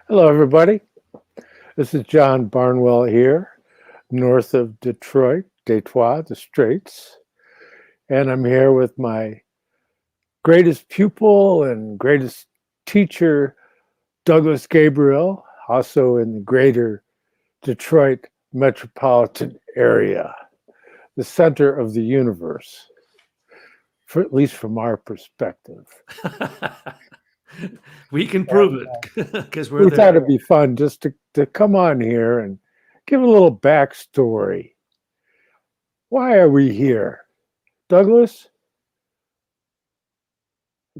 Hello, everybody. This is John Barnwell here, north of Detroit, Detroit, the Straits. And I'm here with my greatest pupil and greatest teacher, Douglas Gabriel, also in the greater Detroit metropolitan area, the center of the universe, at least from our perspective. We can prove And it because we're we thought there. it'd be fun just to come on here and give a little backstory. Why are we here? Douglas,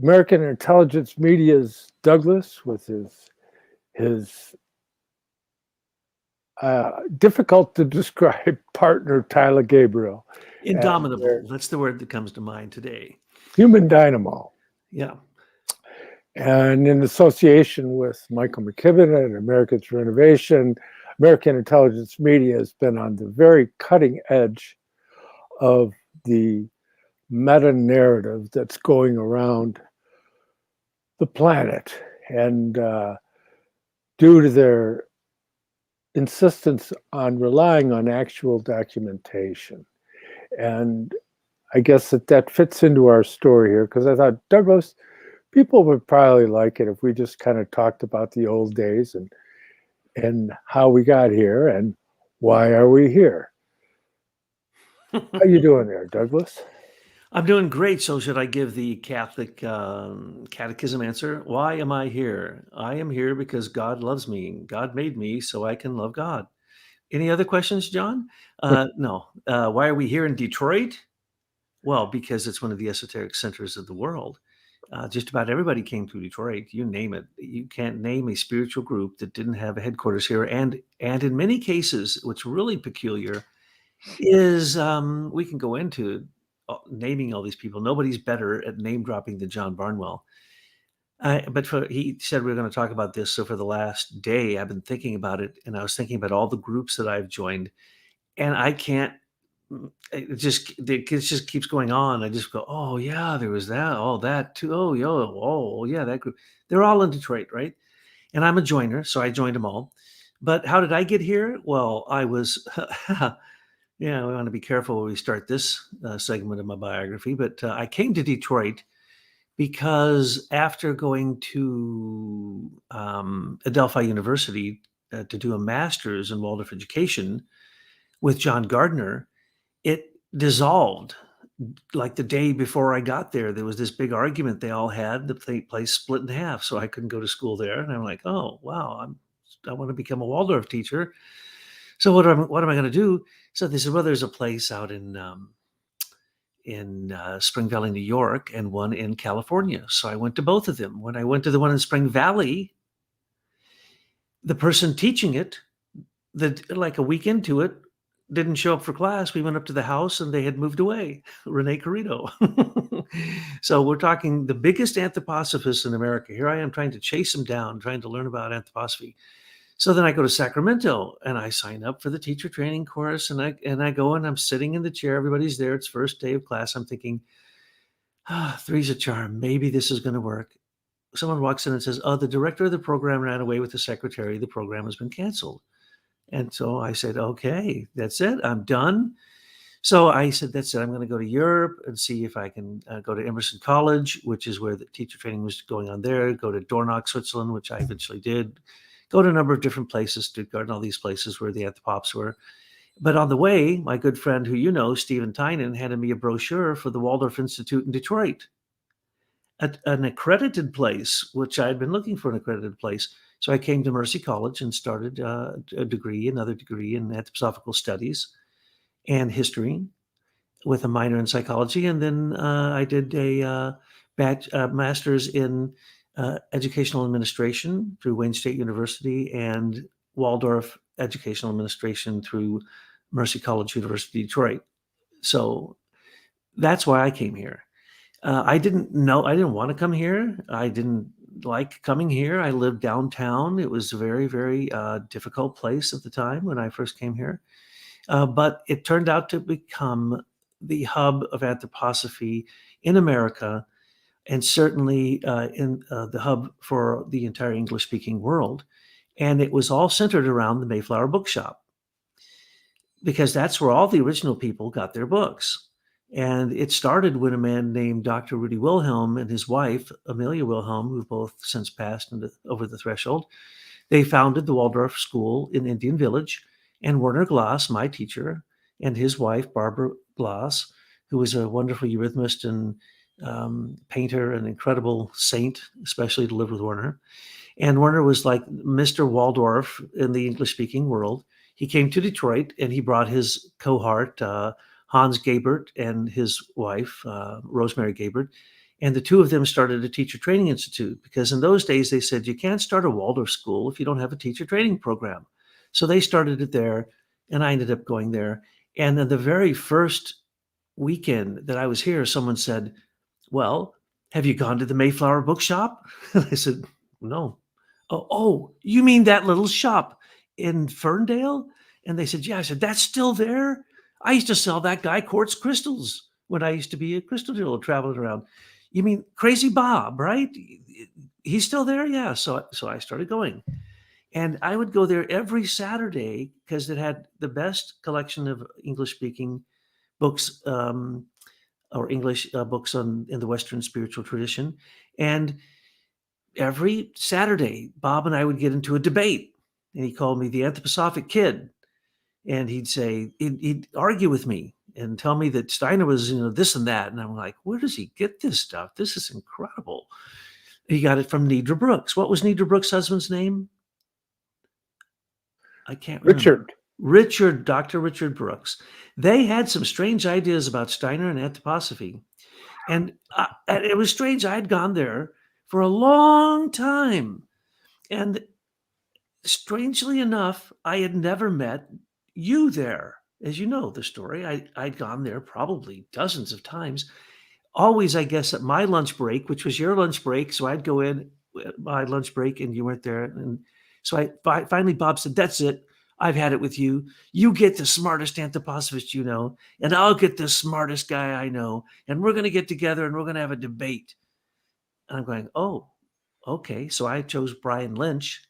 American Intelligence Media's Douglas, with his difficult to describe partner Tyler Gabriel, and Indomitable. their That's the word that comes to mind today. human dynamo, Yeah. and in association with Michael McKibben and Americans for Innovation, American Intelligence Media has been on the very cutting edge of the meta narrative that's going around the planet, and due to their insistence on relying on actual documentation. And I guess that fits into our story here because I thought, Douglas, people would probably like it if we just kind of talked about the old days and how we got here and why are we here. How you doing there, Douglas? I'm doing great. So, should I give the Catholic catechism answer? Why am I here? I am here because God loves me. God made me so I can love God. Any other questions, John? No. Why are we here in Detroit? Well, because it's one of the esoteric centers of the world. Just about everybody came to Detroit. You name it. You can't name a spiritual group that didn't have a headquarters here. And in many cases, what's really peculiar is we can go into naming all these people. Nobody's better at name dropping than John Barnwell. He said we were going to talk about this. So for the last day, I've been thinking about it, and I was thinking about all the groups that I've joined, and I can't. It just keeps going on. I just go, oh yeah, there was that, oh that too, oh yo, oh yeah, that group. They're all in Detroit, right? And I'm a joiner, so I joined them all. But how did I get here? Well, I was, yeah, we want to be careful when we start this segment of my biography. But I came to Detroit because after going to Adelphi University to do a master's in Waldorf education with John Gardner, it dissolved like the day before I got there. There was this big argument they all had. The place split in half, so I couldn't go to school there. And I'm like, oh wow, I want to become a Waldorf teacher. So what am I going to do? So they said, well, there's a place out in Spring Valley, New York, and one in California. So I went to both of them. When I went to the one in Spring Valley, the person teaching it, that like a week into it, didn't show up for class. We went up to the house and they had moved away. Rene Carrito. So we're talking the biggest anthroposophist in America. Here I am trying to chase him down, trying to learn about anthroposophy. So then I go to Sacramento and I sign up for the teacher training course, and I go and I'm sitting in the chair. Everybody's there. It's first day of class. I'm thinking, three's a charm. Maybe this is going to work. Someone walks in and says, oh, the director of the program ran away with the secretary. The program has been canceled. And so I said, okay, that's it. I'm done. So I said, that's it. I'm going to go to Europe and see if I can go to Emerson College, which is where the teacher training was going on there, go to Dornach, Switzerland, which I eventually did, go to a number of different places, Stuttgart and all these places where the anthropops were. But on the way, my good friend who you know, Stephen Tynan, handed me a brochure for the Waldorf Institute in Detroit, an accredited place, which I had been looking for an accredited place. So I came to Mercy College and started another degree in anthroposophical studies and history with a minor in psychology. And then I did a master's in educational administration through Wayne State University and Waldorf Educational Administration through Mercy College University, Detroit. So that's why I came here. I didn't want to come here. I didn't like coming here. I lived downtown. It was a very, very difficult place at the time when I first came here. But it turned out to become the hub of anthroposophy in America, and certainly in the hub for the entire English-speaking world. And it was all centered around the Mayflower Bookshop, because that's where all the original people got their books. And it started when a man named Dr. Rudy Wilhelm and his wife, Amelia Wilhelm, who've both since passed over the threshold, they founded the Waldorf School in Indian Village. And Werner Glass, my teacher, and his wife, Barbara Glass, who was a wonderful eurythmist and painter, an incredible saint, especially to live with Werner. And Werner was like Mr. Waldorf in the English-speaking world. He came to Detroit and he brought his cohort, Hans Gabert and his wife, Rosemary Gabert. And the two of them started a teacher training institute, because in those days they said, you can't start a Waldorf school if you don't have a teacher training program. So they started it there, and I ended up going there. And then the very first weekend that I was here, someone said, well, have you gone to the Mayflower Bookshop? And I said, no. Oh, you mean that little shop in Ferndale? And they said, yeah. I said, that's still there? I used to sell that guy quartz crystals when I used to be a crystal dealer traveling around. You mean Crazy Bob, right? He's still there? Yeah. So I started going. And I would go there every Saturday because it had the best collection of English-speaking books, or English books in the Western spiritual tradition. And every Saturday, Bob and I would get into a debate, and he called me the Anthroposophic Kid. And he'd argue with me and tell me that Steiner was, this and that. And I'm like, where does he get this stuff? This is incredible. He got it from Nidra Brooks. What was Nidra Brooks' husband's name? I can't remember. Richard, Dr. Richard Brooks. They had some strange ideas about Steiner and anthroposophy. And it was strange. I had gone there for a long time. And strangely enough, I had never met you there. As you know the story, I'd gone there probably dozens of times. Always, I guess, at my lunch break, which was your lunch break. So I'd go in at my lunch break and you weren't there. And so finally, Bob said, that's it. I've had it with you. You get the smartest anthroposophist you know, and I'll get the smartest guy I know. And we're going to get together and we're going to have a debate. And I'm going, oh, okay. So I chose Brian Lynch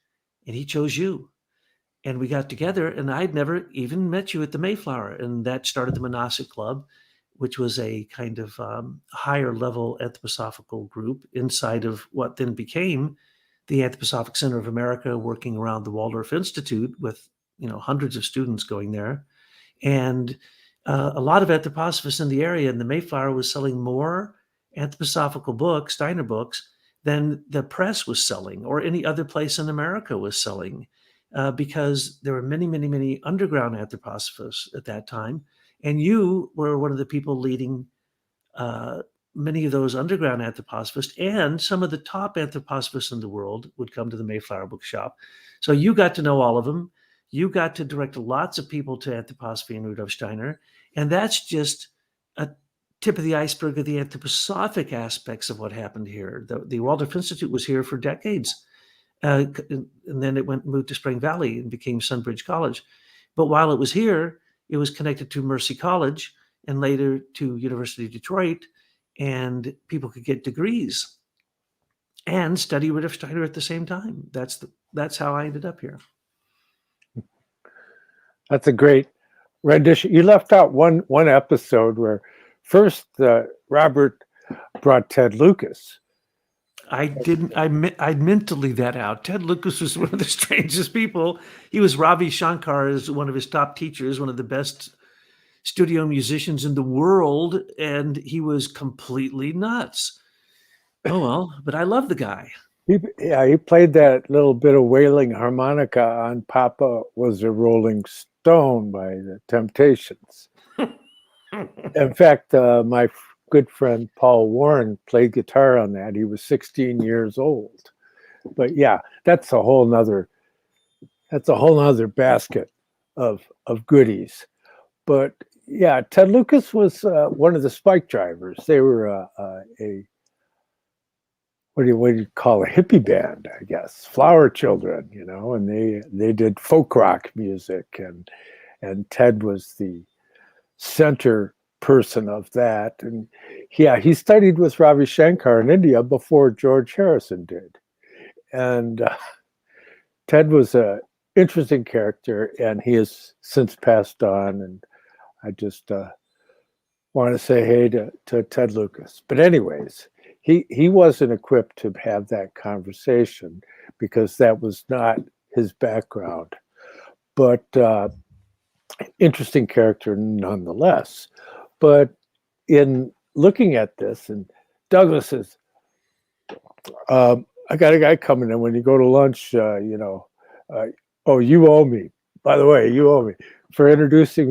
and he chose you. And we got together, and I'd never even met you at the Mayflower. And that started the Monastic Club, which was a kind of higher level anthroposophical group inside of what then became the Anthroposophic Center of America, working around the Waldorf Institute with hundreds of students going there. And a lot of anthroposophists in the area, and the Mayflower was selling more anthroposophical books, Steiner books, than the press was selling or any other place in America was selling. Because there were many, many, many underground anthroposophists at that time. And you were one of the people leading many of those underground anthroposophists, and some of the top anthroposophists in the world would come to the Mayflower Bookshop. So you got to know all of them. You got to direct lots of people to anthroposophy and Rudolf Steiner. And that's just a tip of the iceberg of the anthroposophic aspects of what happened here. The Waldorf Institute was here for decades. And then it moved to Spring Valley and became Sunbridge College. But while it was here, it was connected to Mercy College and later to University of Detroit, and people could get degrees and study Rudolf Steiner at the same time. That's how I ended up here. That's a great rendition. You left out one episode where first Robert brought Ted Lucas. I didn't. I meant to leave that out. Ted Lucas was one of the strangest people. He was Ravi Shankar as one of his top teachers, one of the best studio musicians in the world, and he was completely nuts. Oh well, but I love the guy. He played that little bit of wailing harmonica on "Papa Was a Rolling Stone" by the Temptations. In fact, my good friend Paul Warren played guitar on that. He was 16 years old. But yeah, that's a whole nother basket of goodies. But yeah, Ted Lucas was one of the Spike Drivers. They were what do you call a hippie band, I guess, Flower Children, and they did folk rock music, and Ted was the center person of that. And yeah, he studied with Ravi Shankar in India before George Harrison did. And Ted was a interesting character, and he has since passed on. And I just want to say hey to Ted Lucas. But anyways, he wasn't equipped to have that conversation because that was not his background. But interesting character nonetheless. But in looking at this, and Douglas is, I got a guy coming in when you go to lunch, oh, you owe me. By the way, you owe me for introducing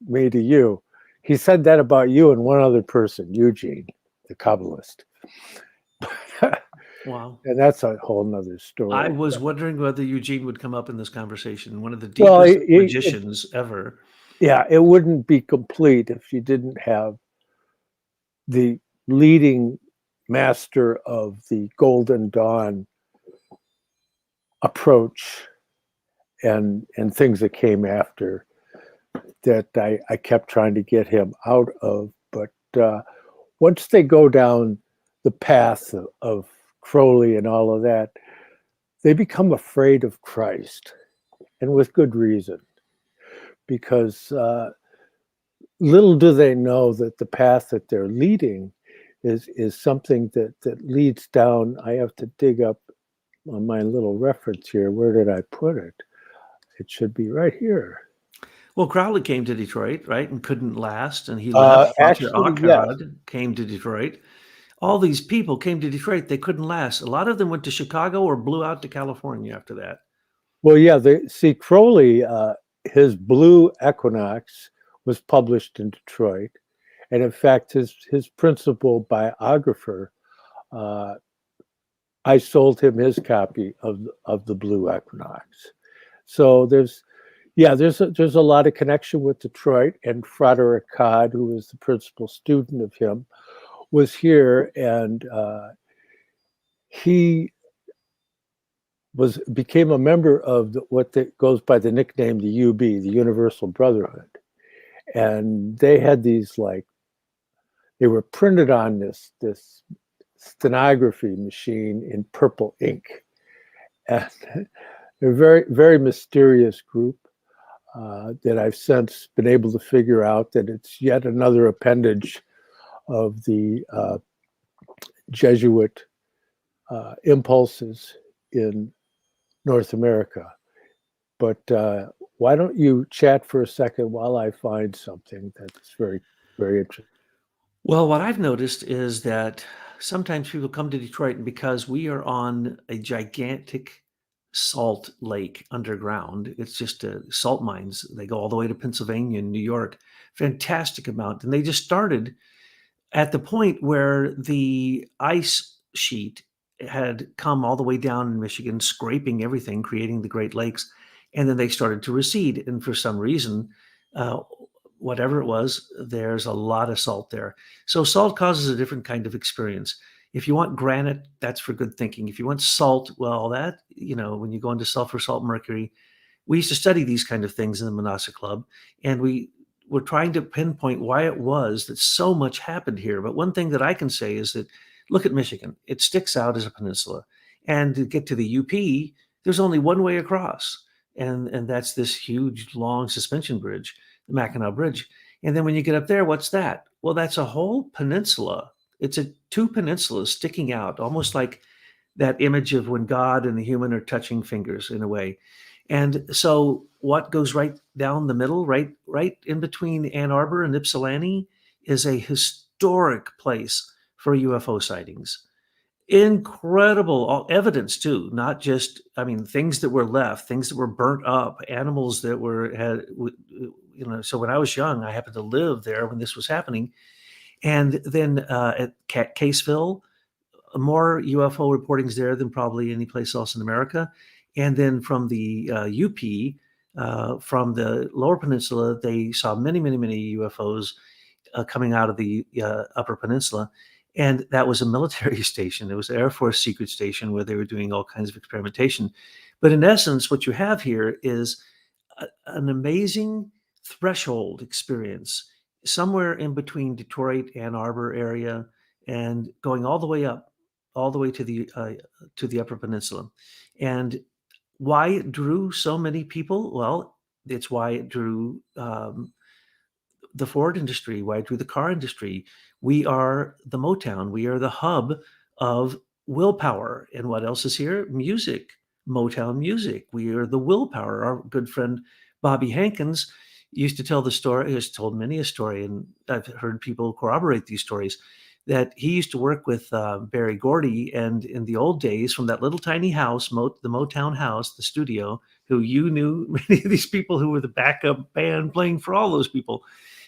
me to you. He said that about you and one other person, Eugene, the Kabbalist. Wow. And that's a whole nother story. I was wondering whether Eugene would come up in this conversation. One of the Well, deepest magicians ever. Yeah, it wouldn't be complete if you didn't have the leading master of the Golden Dawn approach and things that came after that I kept trying to get him out of. But once they go down the path of Crowley and all of that, they become afraid of Christ, and with good reason, because little do they know that the path that they're leading is something that leads down. I have to dig up on my little reference here. Where did I put it? It should be right here. Well, Crowley came to Detroit, right, and couldn't last, and he left. Father Actually, yes. Akkad came to Detroit. All these people came to Detroit. They couldn't last. A lot of them went to Chicago or blew out to California after that. Well, yeah, see, Crowley, his Blue Equinox was published in Detroit. And in fact, his principal biographer, I sold him his copy of the Blue Equinox. So there's a lot of connection with Detroit, and Frederick Codd, who was the principal student of him, was here, and he became a member of what goes by the nickname the UB, the Universal Brotherhood, and they had these they were printed on this stenography machine in purple ink, and they're a very, very mysterious group that I've since been able to figure out that it's yet another appendage of the Jesuit impulses in North America. But why don't you chat for a second while I find something that's very, very interesting? Well, what I've noticed is that sometimes people come to Detroit, and because we are on a gigantic salt lake underground, it's just salt mines. They go all the way to Pennsylvania and New York, fantastic amount. And they just started at the point where the ice sheet had come all the way down in Michigan, scraping everything, creating the Great Lakes. And then they started to recede. And for some reason, whatever it was, there's a lot of salt there. So salt causes a different kind of experience. If you want granite, that's for good thinking. If you want salt, well, that, when you go into sulfur, salt, mercury, we used to study these kind of things in the Manassa Club, and we were trying to pinpoint why it was that so much happened here. But one thing that I can say is that, look at Michigan. It sticks out as a peninsula. And to get to the UP, there's only one way across, and that's this huge, long suspension bridge, the Mackinac Bridge. And then when you get up there, what's that? Well, that's a whole peninsula. It's two peninsulas sticking out, almost like that image of when God and the human are touching fingers in a way. And so what goes right down the middle, right in between Ann Arbor and Ypsilanti, is a historic place for UFO sightings. Incredible evidence too, not just, things that were left, things that were burnt up, animals that so when I was young, I happened to live there when this was happening. And then at Caseville, more UFO reportings there than probably any place else in America. And then from the UP, from the Lower Peninsula, they saw many, many, many UFOs coming out of the Upper Peninsula. And that was a military station. It was an Air Force secret station where they were doing all kinds of experimentation. But in essence, what you have here is an amazing threshold experience somewhere in between Detroit, Ann Arbor area, and going all the way up, all the way to the Upper Peninsula. And why it drew so many people? Well, it's why it drew the Ford industry, why it drew the car industry. We are the Motown. We are the hub of willpower. And what else is here? Music, Motown music. We are the willpower. Our good friend Bobby Hankins used to tell the story, has told many a story, and I've heard people corroborate these stories, that he used to work with Barry Gordy. And in the old days, from that little tiny house, the Motown house, the studio, who you knew many of these people who were the backup band playing for all those people.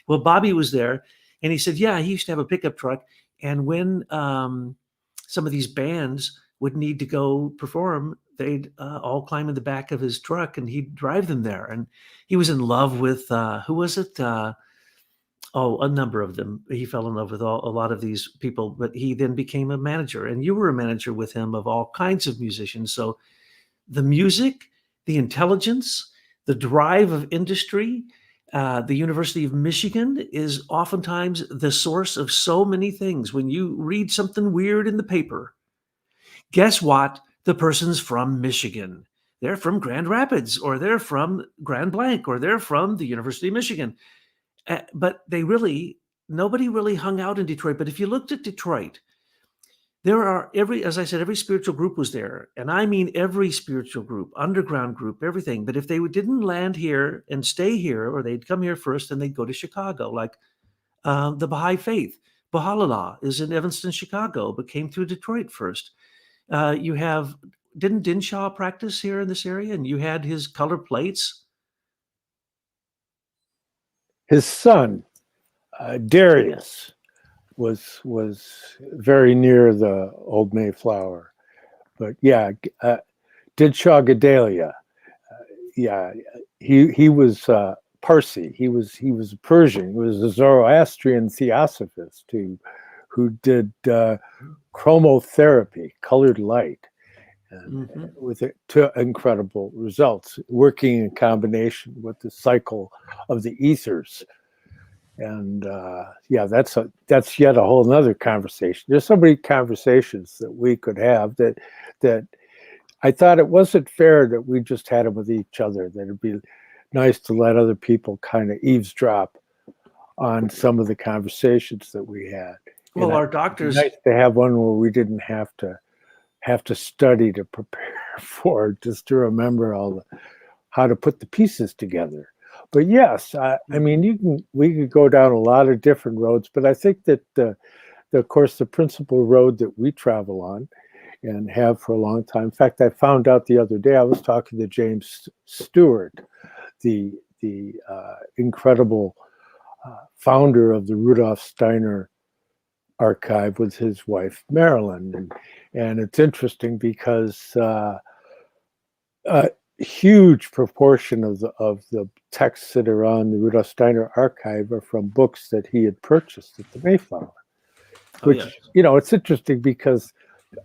Well, Bobby was there, and he said, yeah, he used to have a pickup truck. And when some of these bands would need to go perform, they'd all climb in the back of his truck and he'd drive them there. And he was in love with, who was it? A number of them. He fell in love with a lot of these people, but he then became a manager. And you were a manager with him of all kinds of musicians. So the music, the intelligence, the drive of industry. The University of Michigan is oftentimes the source of so many things. When you read something weird in the paper, guess what? The person's from Michigan. They're from Grand Rapids, or they're from Grand Blanc, or they're from the University of Michigan. But nobody really hung out in Detroit. But if you looked at Detroit, there are as I said, every spiritual group was there. And I mean every spiritual group, underground group, everything. But if they didn't land here and stay here, or they'd come here first and they'd go to Chicago, like the Baha'i Faith. Baha'u'llah is in Evanston, Chicago, but came through Detroit first. Didn't Dinshaw practice here in this area? And you had his color plates. His son, Darius, was very near the old Mayflower. But yeah, Dinshaw Gedalia, yeah, he was Parsi. He was a Persian. He was a Zoroastrian theosophist who did chromotherapy, colored light, and with to incredible results, working in combination with the cycle of the ethers. And yeah, that's yet a whole nother conversation. There's so many conversations that we could have that I thought it wasn't fair that we just had them with each other. That it'd be nice to let other people kind of eavesdrop on some of the conversations that we had. Well, and our doctors, nice to have one where we didn't have to study to prepare for, just to remember how to put the pieces together. But yes, I mean, we could go down a lot of different roads, but I think that of course the principal road that we travel on and have for a long time. In fact, I found out the other day, I was talking to James Stewart, the incredible founder of the Rudolf Steiner archive, with his wife Marilyn, and it's interesting because a huge proportion of the texts that are on the Rudolf Steiner archive are from books that he had purchased at the Mayflower. Which, yes, it's interesting because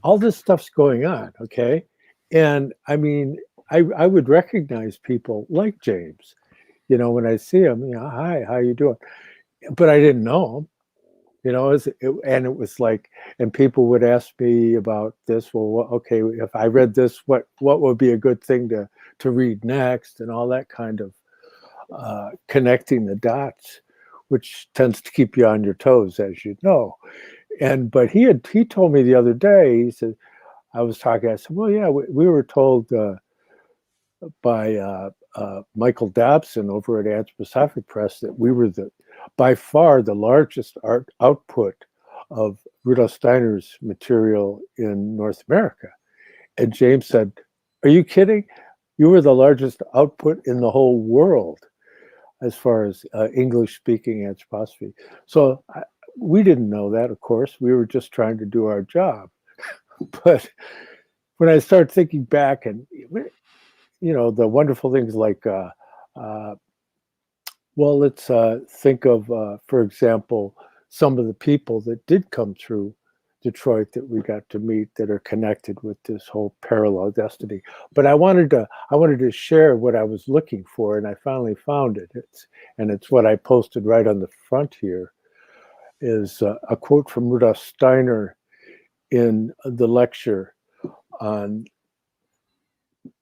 all this stuff's going on, okay? And I mean, I would recognize people like James, when I see him, hi, how you doing? But I didn't know him. And it was like, and people would ask me about this. Well, okay, if I read this, what would be a good thing to read next, and all that kind of connecting the dots, which tends to keep you on your toes, as you know. But he told me the other day. He said, I was talking. I said, well, yeah, we were told by Michael Dobson over at Anthroposophic Press that we were by far the largest art output of Rudolf Steiner's material in North America. And James said, are you kidding? You were the largest output in the whole world as far as English-speaking anthroposophy. So we didn't know that, of course. We were just trying to do our job. But when I start thinking back, and the wonderful things like, well, let's think of, for example, some of the people that did come through Detroit that we got to meet that are connected with this whole parallel destiny. But I wanted to share what I was looking for, and I finally found it. It's what I posted right on the front here, is a quote from Rudolf Steiner in the lecture on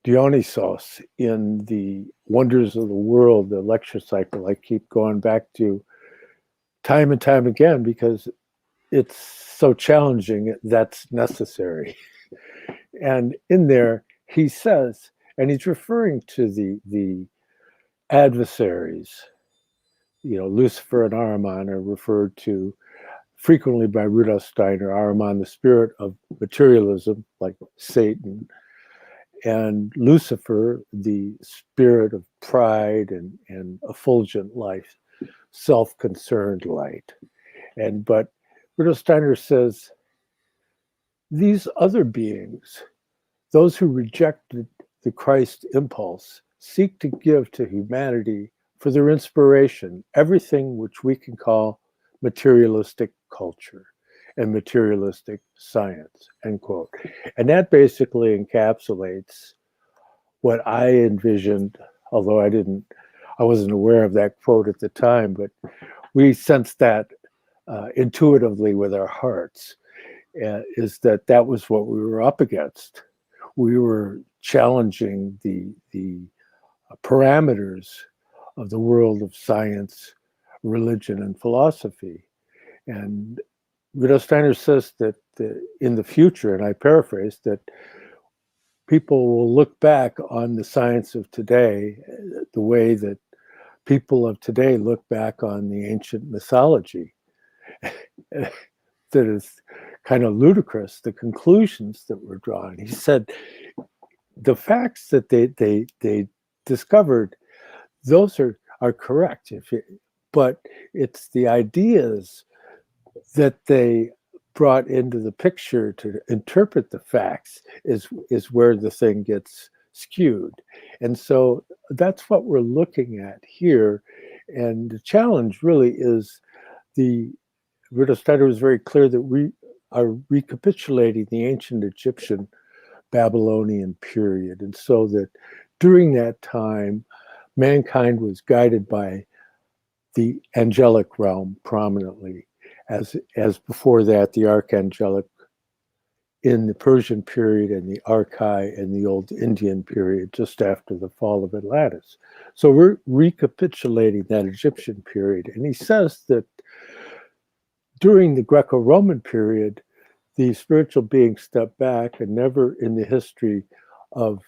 Dionysos in the Wonders of the World, the lecture cycle. I keep going back to time and time again because it's so challenging that's necessary. And in there, he says, and he's referring to the adversaries. Lucifer and Ahriman are referred to frequently by Rudolf Steiner. Ahriman, the spirit of materialism, like Satan, and Lucifer, the spirit of pride and effulgent life, self-concerned light. But Rudolf Steiner says these other beings, those who rejected the Christ impulse, seek to give to humanity for their inspiration everything which we can call materialistic culture and materialistic science, end quote. And that basically encapsulates what I envisioned, although I wasn't aware of that quote at the time, but we sensed that intuitively with our hearts, is that was what we were up against. We were challenging the parameters of the world of science, religion, and philosophy. And Rudolf Steiner says that in the future, and I paraphrase, that people will look back on the science of today the way that people of today look back on the ancient mythology. That is kind of ludicrous, the conclusions that were drawn. He said the facts that they discovered, those are correct, but it's the ideas that they brought into the picture to interpret the facts is where the thing gets skewed. And so that's what we're looking at here. And the challenge really is Rudolf Steiner was very clear that we are recapitulating the ancient Egyptian Babylonian period. And so that during that time, mankind was guided by the angelic realm prominently, as before that, the archangelic in the Persian period and the Archai in the old Indian period, just after the fall of Atlantis. So we're recapitulating that Egyptian period. And he says that during the Greco-Roman period, the spiritual beings stepped back, and never in the history of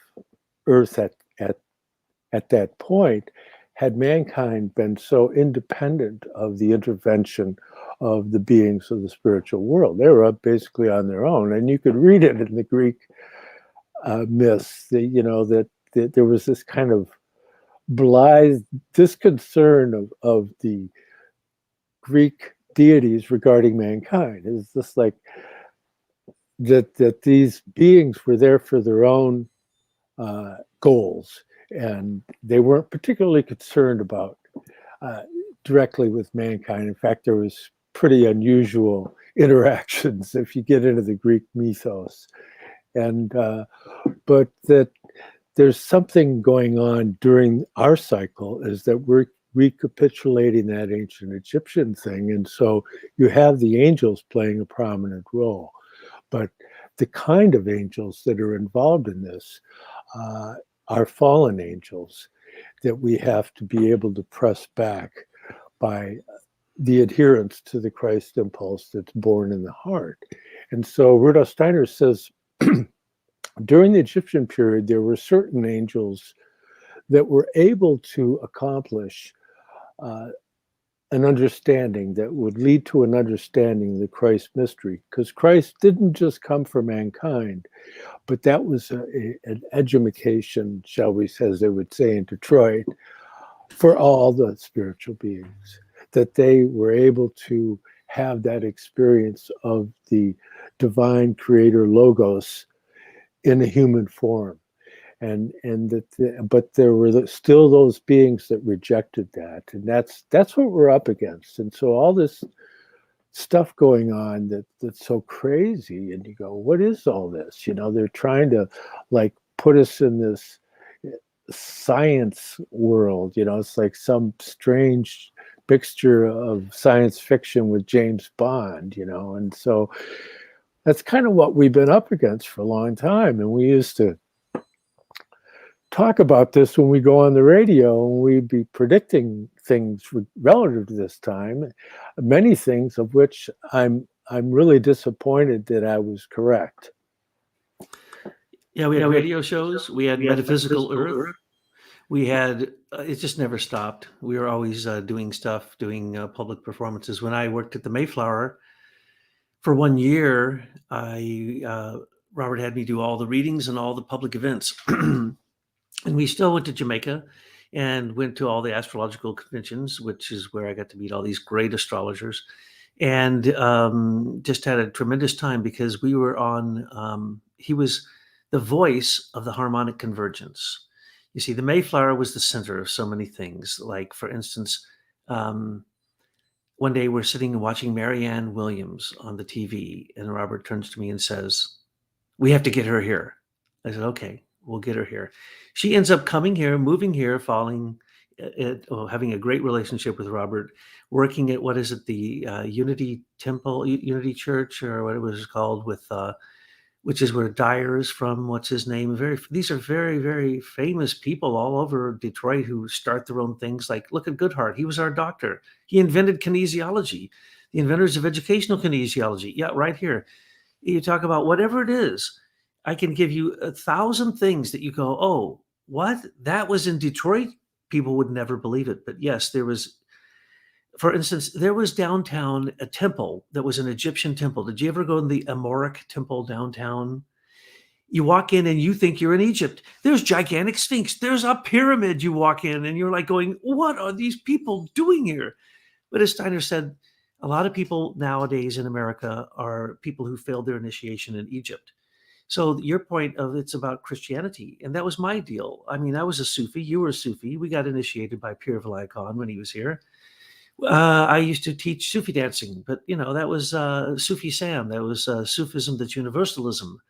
Earth at that point had mankind been so independent of the intervention of the beings of the spiritual world. They were up basically on their own, and you could read it in the Greek myths. That there was this kind of blithe disconcern of the Greek deities regarding mankind. It's just like that these beings were there for their own goals, and they weren't particularly concerned about directly with mankind. In fact, there was pretty unusual interactions if you get into the Greek mythos. And but that there's something going on during our cycle is that we're recapitulating that ancient Egyptian thing. And so you have the angels playing a prominent role. But the kind of angels that are involved in this are fallen angels that we have to be able to press back by the adherence to the Christ impulse that's born in the heart. And so Rudolf Steiner says, during the Egyptian period, there were certain angels that were able to accomplish an understanding that would lead to an understanding of the Christ mystery, because Christ didn't just come for mankind, but that was an education, shall we say, as they would say in Detroit, for all the spiritual beings, that they were able to have that experience of the divine creator logos in a human form. But there were still those beings that rejected that, and that's what we're up against. And so all this stuff going on that's so crazy, and you go, what is all this? They're trying to like put us in this science world. It's like some strange mixture of science fiction with James Bond. And so that's kind of what we've been up against for a long time. And we used to talk about this when we go on the radio, and we'd be predicting things relative to this time, many things of which I'm really disappointed that I was correct. Yeah, we had radio shows. We had Metaphysical Earth. We had it just never stopped. We were always doing stuff, doing public performances. When I worked at the Mayflower for 1 year, I Robert had me do all the readings and all the public events. And we still went to Jamaica and went to all the astrological conventions, which is where I got to meet all these great astrologers, and just had a tremendous time because we were on. He was the voice of the harmonic convergence. You see, the Mayflower was the center of so many things. Like, for instance, um, one day we're sitting and watching Marianne Williams on the TV, and Robert turns to me and says, "We have to get her here." I said, "Okay, we'll get her here." She ends up coming here, moving here, having a great relationship with Robert, working at, what is it, the Unity Temple, Unity Church, or what it was called, which is where Dyer is from. What's his name? These are very, very famous people all over Detroit who start their own things. Like, look at Goodhart. He was our doctor. He invented kinesiology, the inventors of educational kinesiology. Yeah, right here. You talk about whatever it is. I can give you 1,000 things that you go, oh, what? That was in Detroit? People would never believe it. But yes, there was, for instance, there was downtown a temple that was an Egyptian temple. Did you ever go to the Amorok temple downtown? You walk in and you think you're in Egypt. There's gigantic sphinx. There's a pyramid. You walk in and you're like going, what are these people doing here? But as Steiner said, a lot of people nowadays in America are people who failed their initiation in Egypt. So your point of it's about Christianity, and that was my deal. I mean, I was a Sufi. You were a Sufi. We got initiated by Pir Vilayat Khan when he was here. I used to teach Sufi dancing, but that was Sufi Sam. That was Sufism that's universalism.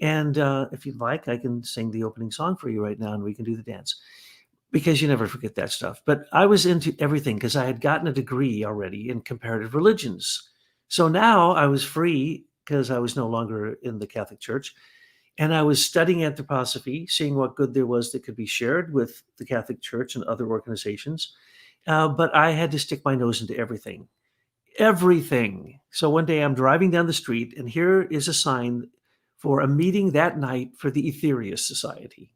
And if you'd like, I can sing the opening song for you right now, and we can do the dance, because you never forget that stuff. But I was into everything because I had gotten a degree already in comparative religions. So now I was free because I was no longer in the Catholic Church. And I was studying anthroposophy, seeing what good there was that could be shared with the Catholic Church and other organizations. But I had to stick my nose into everything. Everything. So one day I'm driving down the street, and here is a sign for a meeting that night for the Aetherius Society.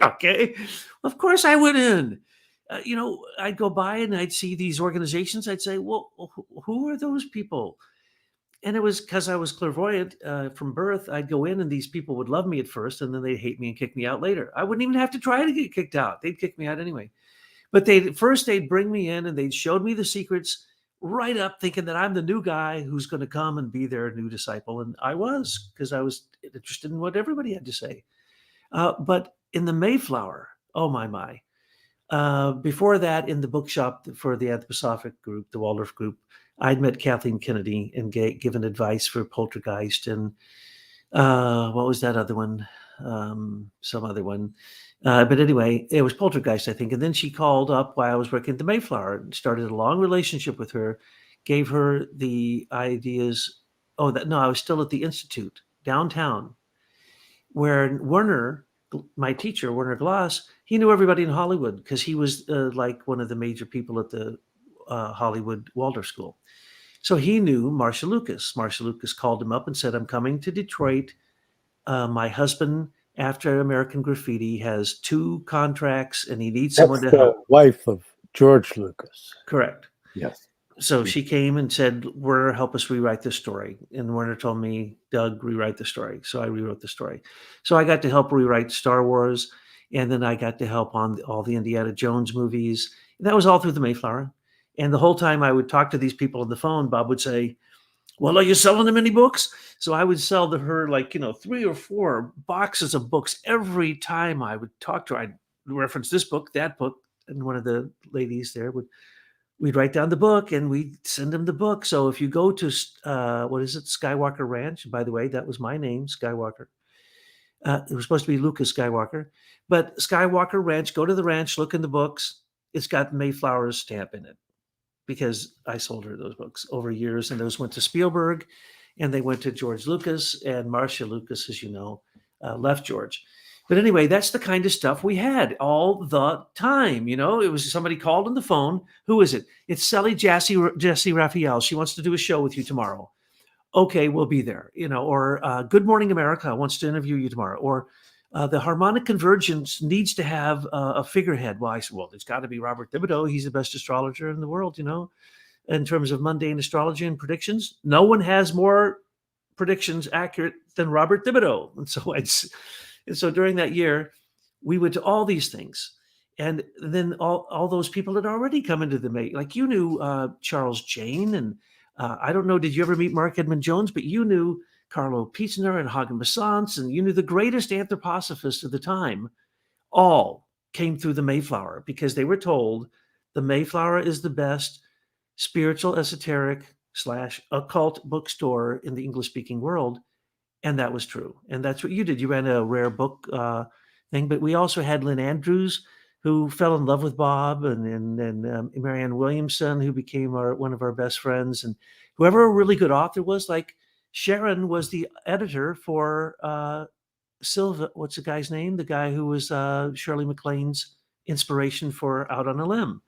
Okay. Of course I went in. I'd go by and I'd see these organizations. I'd say, well, who are those people? And it was because I was clairvoyant from birth. I'd go in and these people would love me at first, and then they'd hate me and kick me out later. I wouldn't even have to try to get kicked out. They'd kick me out anyway. But they'd bring me in and they'd showed me the secrets right up, thinking that I'm the new guy who's going to come and be their new disciple. And I was, because I was interested in what everybody had to say. But in the Mayflower, oh my. Before that, in the bookshop for the Anthroposophic group, the Waldorf group, I'd met Kathleen Kennedy and given advice for Poltergeist and what was that other one? Some other one. But anyway, it was Poltergeist, I think. And then she called up while I was working at the Mayflower and started a long relationship with her, gave her the ideas. I was still at the Institute downtown, where Werner, my teacher, Werner Glass, he knew everybody in Hollywood because he was like one of the major people at the Hollywood Waldorf School. So he knew Marcia Lucas. Marcia Lucas called him up and said, I'm coming to Detroit. My husband, after American Graffiti, has 2 contracts and he needs someone to help. The wife of George Lucas. Correct. Yes. So she came and said, Werner, help us rewrite this story. And Werner told me, Doug, rewrite the story. So I rewrote the story. So I got to help rewrite Star Wars. And then I got to help on all the Indiana Jones movies. And that was all through the Mayflower. And the whole time I would talk to these people on the phone, Bob would say, well, are you selling them any books? So I would sell to her 3 or 4 boxes of books every time I would talk to her. I'd reference this book, that book. And one of the ladies there we'd write down the book and we'd send them the book. So if you go to, Skywalker Ranch, by the way, that was my name, Skywalker. It was supposed to be Lucas Skywalker, but Skywalker Ranch, go to the ranch, look in the books. It's got Mayflower's stamp in it because I sold her those books over years. And those went to Spielberg and they went to George Lucas, and Marcia Lucas, as you know, left George. But anyway, that's the kind of stuff we had all the time. You know, it was somebody called on the phone. Who is it? It's Sally Jesse Raphael. She wants to do a show with you tomorrow. Okay, we'll be there. You know, or Good Morning America wants to interview you tomorrow. Or the harmonic convergence needs to have a figurehead. Well, I said, well, there's got to be Robert Thibodeau. He's the best astrologer in the world, you know, in terms of mundane astrology and predictions. No one has more predictions accurate than Robert Thibodeau. And so during that year, we went to all these things. And then all those people had already come into the May. Like you knew Charles Jane, and I don't know, did you ever meet Mark Edmund Jones? But you knew Carlo Pietzner and Hagen Bassance, and you knew the greatest anthroposophists of the time. All came through the Mayflower because they were told the Mayflower is the best spiritual, esoteric / occult bookstore in the English-speaking world. And that was true. And that's what you did. You ran a rare book thing, but we also had Lynn Andrews, who fell in love with Bob, and Marianne Williamson, who became one of our best friends, and whoever a really good author was, like Sharon was the editor for Silva. What's the guy's name? The guy who was Shirley MacLaine's inspiration for Out on a Limb.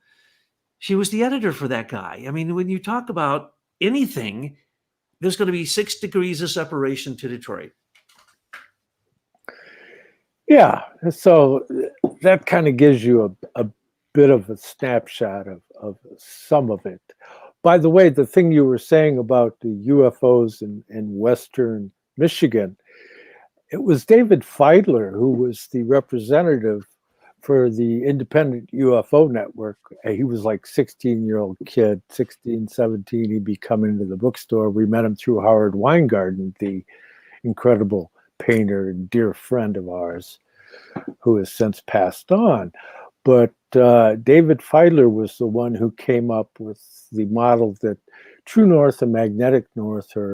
She was the editor for that guy. I mean, when you talk about anything, there's going to be 6 degrees of separation to Detroit. Yeah, so that kind of gives you a bit of a snapshot of some of it. By the way, the thing you were saying about the UFOs in Western Michigan, it was David Feidler who was the representative for the Independent UFO Network. He was like 16-year-old kid, 16, 17. He'd be coming to the bookstore. We met him through Howard Weingarten, the incredible painter and dear friend of ours, who has since passed on. But David Feidler was the one who came up with the model that true north and magnetic north are